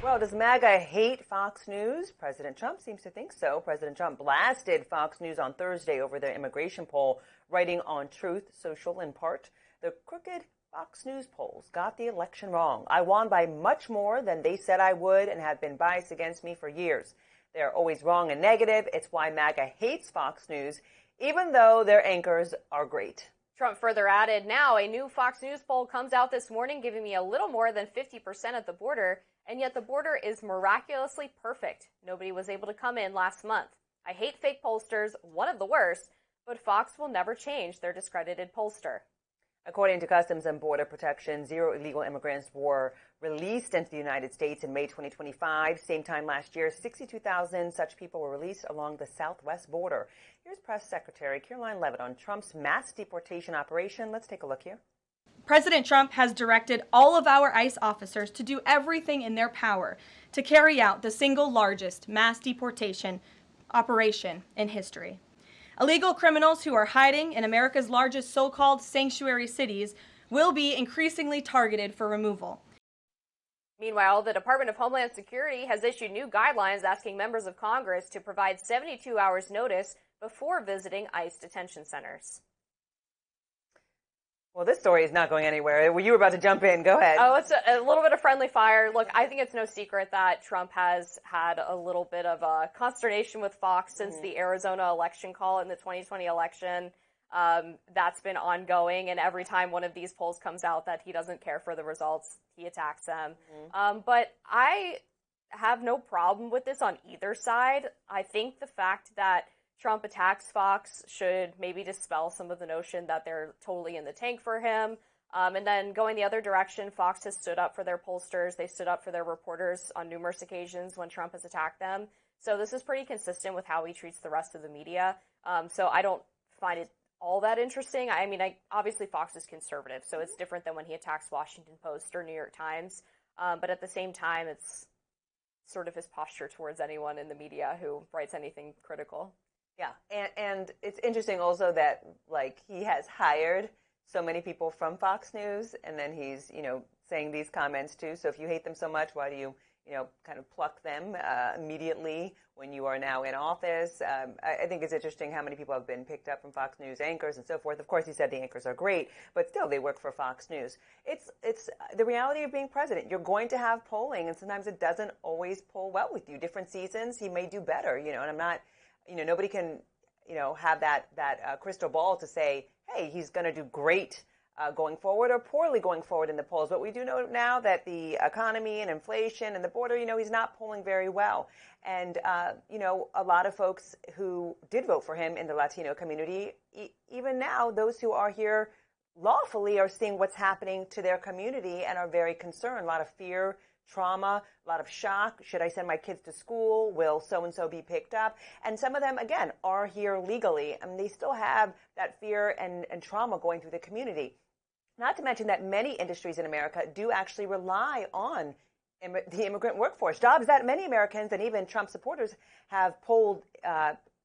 Well, does MAGA hate Fox News? President Trump seems to think so. President Trump blasted Fox News on Thursday over their immigration poll, writing on Truth Social in part, "The crooked Fox News polls got the election wrong. I won by much more than they said I would and have been biased against me for years. They're always wrong and negative. It's why MAGA hates Fox News, even though their anchors are great." Trump further added, "Now, a new Fox News poll comes out this morning giving me a little more than 50% at the border, and yet the border is miraculously perfect. Nobody was able to come in last month. I hate fake pollsters, one of the worst, but Fox will never change their discredited pollster." According to Customs and Border Protection, 0 illegal immigrants were released into the United States in May 2025. Same time last year, 62,000 such people were released along the southwest border. Here's Press Secretary Caroline Leavitt on Trump's mass deportation operation. Let's take a look here. President Trump has directed all of our ICE officers to do everything in their power to carry out the single largest mass deportation operation in history. Illegal criminals who are hiding in America's largest so-called sanctuary cities will be increasingly targeted for removal. Meanwhile, the Department of Homeland Security has issued new guidelines asking members of Congress to provide 72 hours notice before visiting ICE detention centers. Well, this story is not going anywhere. You were about to jump in. Go ahead. Oh, it's a little bit of friendly fire. Look, I think it's no secret that Trump has had a little bit of a consternation with Fox since the Arizona election call in the 2020 election. That's been ongoing, and every time one of these polls comes out that he doesn't care for the results, he attacks them. But I have no problem with this on either side. I think the fact that Trump attacks Fox should maybe dispel some of the notion that they're totally in the tank for him. And then going the other direction, Fox has stood up for their pollsters. They stood up for their reporters on numerous occasions when Trump has attacked them. So this is pretty consistent with how he treats the rest of the media. So I don't find it all that interesting. I mean, obviously Fox is conservative, so it's different than when he attacks Washington Post or New York Times. But at the same time, it's sort of his posture towards anyone in the media who writes anything critical. Yeah, and it's interesting also that, like, he has hired so many people from Fox News, and then he's, saying these comments too. So if you hate them so much, why do you, kind of pluck them immediately when you are now in office? I think it's interesting how many people have been picked up from Fox News anchors and so forth. Of course, he said the anchors are great, but still they work for Fox News. It's the reality of being president. You're going to have polling, and sometimes it doesn't always poll well with you. Different seasons, he may do better, and I'm not... nobody can, have that crystal ball to say, hey, he's going to do great going forward or poorly going forward in the polls. But we do know now that the economy and inflation and the border, he's not polling very well. And, a lot of folks who did vote for him in the Latino community, even now, those who are here lawfully are seeing what's happening to their community and are very concerned. A lot of fear, trauma, a lot of shock. Should I send my kids to school? Will so-and-so be picked up? And some of them, again, are here legally, and they still have that fear and trauma going through the community. Not to mention that many industries in America do actually rely on the immigrant workforce, jobs that many Americans and even Trump supporters have polled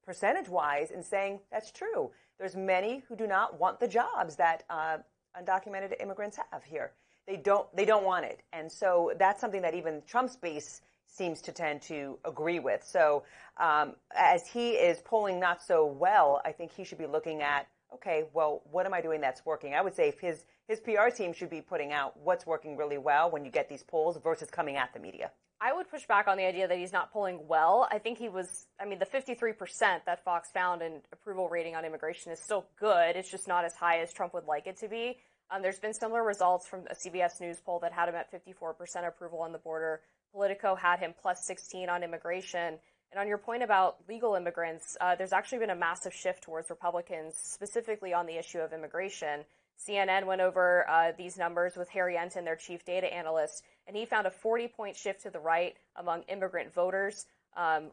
percentage-wise in saying that's true. There's many who do not want the jobs that undocumented immigrants have here. They don't want it. And so that's something that even Trump's base seems to tend to agree with. So as he is polling not so well, I think he should be looking at, okay, well, what am I doing that's working? I would say if his PR team should be putting out what's working really well when you get these polls versus coming at the media. I would push back on the idea that he's not polling well. I think the 53% that Fox found in approval rating on immigration is still good. It's just not as high as Trump would like it to be. There's been similar results from a CBS News poll that had him at 54% approval on the border. Politico had him plus 16 on immigration. And on your point about legal immigrants, there's actually been a massive shift towards Republicans, specifically on the issue of immigration. CNN went over these numbers with Harry Enton, their chief data analyst, and he found a 40-point shift to the right among immigrant voters.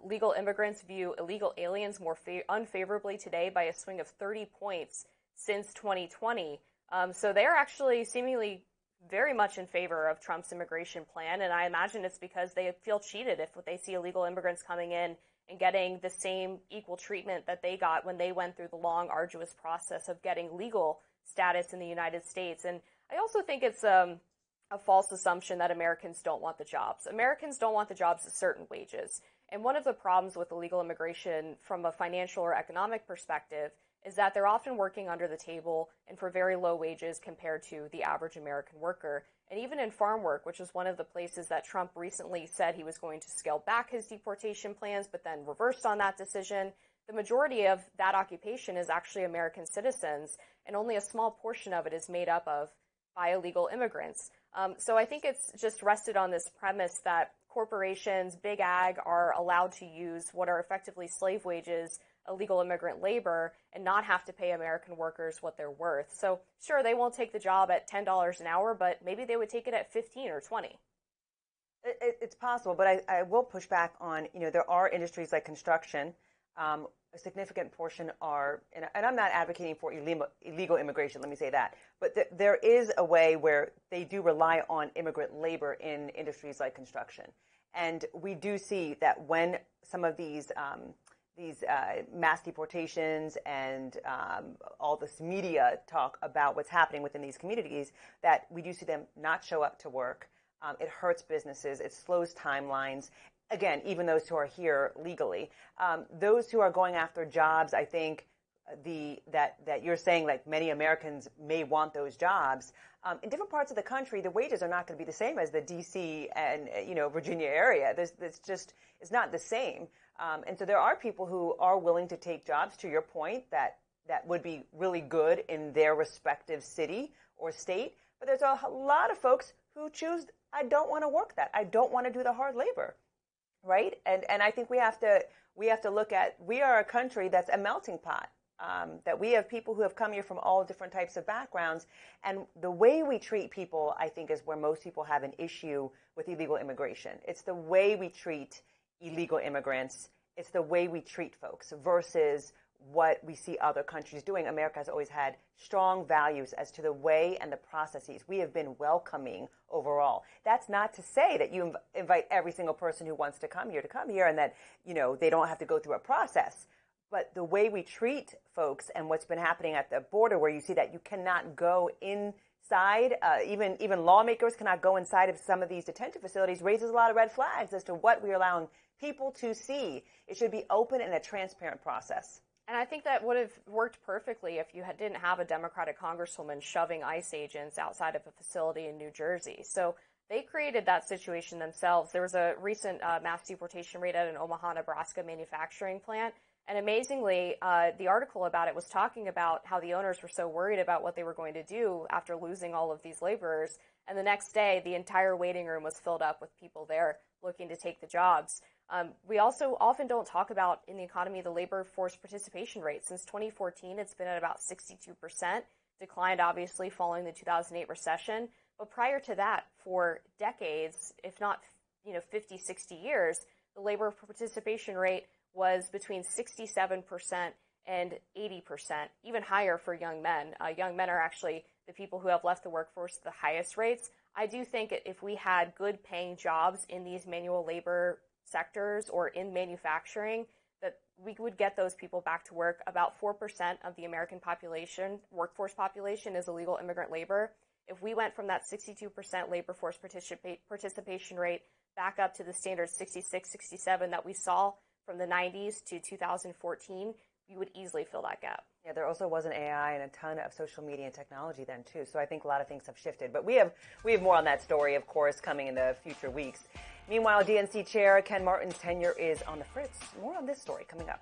Legal immigrants view illegal aliens more unfavorably today by a swing of 30 points since 2020. So they're actually seemingly very much in favor of Trump's immigration plan, and I imagine it's because they feel cheated if they see illegal immigrants coming in and getting the same equal treatment that they got when they went through the long, arduous process of getting legal status in the United States. And I also think it's a a false assumption that Americans don't want the jobs. Americans don't want the jobs at certain wages. And one of the problems with illegal immigration from a financial or economic perspective is that they're often working under the table and for very low wages compared to the average American worker. And even in farm work, which is one of the places that Trump recently said he was going to scale back his deportation plans, but then reversed on that decision, the majority of that occupation is actually American citizens, and only a small portion of it is made up of by illegal immigrants. So I think it's just rested on this premise that corporations, big ag, are allowed to use what are effectively slave wages, illegal immigrant labor, and not have to pay American workers what they're worth. So sure, they won't take the job at $10 an hour, but maybe they would take it at 15 or 20. It's possible, but I will push back on, there are industries like construction. A significant portion are, and I'm not advocating for illegal immigration, let me say that, but there is a way where they do rely on immigrant labor in industries like construction. And we do see that when some of these mass deportations and all this media talk about what's happening within these communities, that we do see them not show up to work. It hurts businesses. It slows timelines. Again, even those who are here legally. Those who are going after jobs, I think that you're saying, like, many Americans may want those jobs. In different parts of the country, the wages are not going to be the same as the D.C. and Virginia area. It's not the same. And so there are people who are willing to take jobs, to your point, that would be really good in their respective city or state. But there's a lot of folks who choose, I don't want to work that. I don't want to do the hard labor. Right? And I think we have to look at, we are a country that's a melting pot, that we have people who have come here from all different types of backgrounds. And the way we treat people, I think, is where most people have an issue with illegal immigration. It's the way we treat illegal immigrants. It's the way we treat folks versus what we see other countries doing. America has always had strong values as to the way and the processes. We have been welcoming overall. That's not to say that you invite every single person who wants to come here and that, they don't have to go through a process. But the way we treat folks and what's been happening at the border, where you see that you cannot go inside, even lawmakers cannot go inside of some of these detention facilities, raises a lot of red flags as to what we're allowing people to see. It should be open and a transparent process. And I think that would have worked perfectly if you didn't have a Democratic congresswoman shoving ICE agents outside of a facility in New Jersey. So they created that situation themselves. There was a recent mass deportation raid at an Omaha, Nebraska manufacturing plant. And amazingly, the article about it was talking about how the owners were so worried about what they were going to do after losing all of these laborers. And the next day, the entire waiting room was filled up with people there looking to take the jobs. We also often don't talk about in the economy the labor force participation rate. Since 2014, it's been at about 62%, declined obviously following the 2008 recession. But prior to that, for decades, if not 50, 60 years, the labor participation rate was between 67% and 80%, even higher for young men. Young men are actually the people who have left the workforce at the highest rates. I do think if we had good paying jobs in these manual labor sectors or in manufacturing, that we would get those people back to work. About 4% of the American workforce population is illegal immigrant labor. If we went from that 62% labor force participation rate back up to the standard 66, 67 that we saw from the 90s to 2014, you would easily fill that gap. Yeah, there also wasn't AI and a ton of social media and technology then too. So I think a lot of things have shifted. But we have more on that story, of course, coming in the future weeks. Meanwhile, DNC Chair Ken Martin's tenure is on the fritz. More on this story coming up.